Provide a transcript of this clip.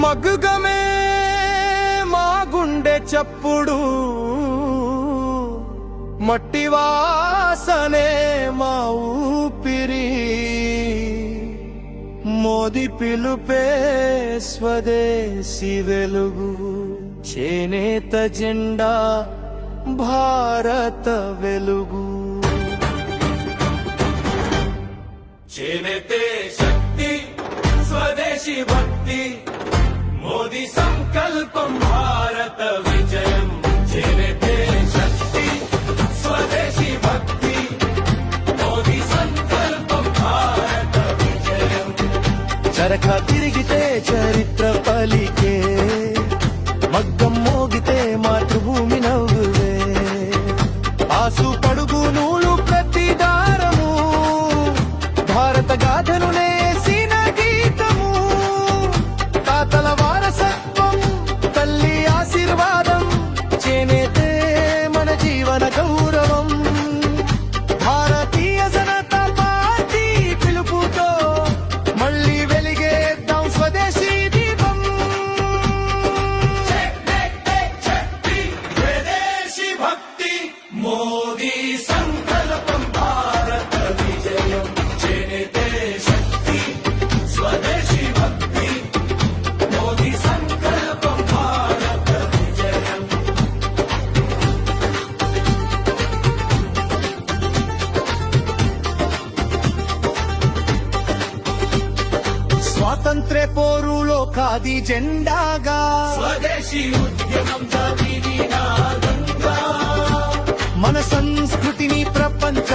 మగుగమే మా గుండె చప్పుడు, మట్టి వాసనే మా ఊపిరి, మోది పిలుపే స్వదేశీ వెలుగు, చేనేత జెండా భారత వెలుగు. చేనేతే శక్తి స్వదేశీ భక్తి, మోదీ సంకల్పం భారత విజయం. చేనేతే శక్తి స్వదేశీ భక్తి, మోదీ సంకల్పం భారత విజయం. చరఖ తిరిగితే చరిత్ర పలికే, మగ్గం మోగితే మాతృభూమి నవ్వువే, ఆసు పడుగు నూలు ప్రతి దారము భారత గాథను నేసిన గీతము. తాతల వారసత్వం తల్లి ఆశీర్వాదం, చేనేతే మన జీవన గౌరవం. భారతీయ జనతా పార్టీ పిలుపుతో మళ్ళీ వెలిగేద్దాం స్వదేశీ దీపం. స్వదేశీ భక్తి, మోదీ సంకల్పం భారత విజయం. చేనేతే శక్తి స్వదేశీ భక్తి, మోదీ సంకల్పం భారత విజయం. స్వాతంత్ర్య పోరులో ఖాదీ జెండాగా, స్వదేశీ ఉద్యమం జాతి నినాదంగా, మన సంస్కృతిని ప్రపంచ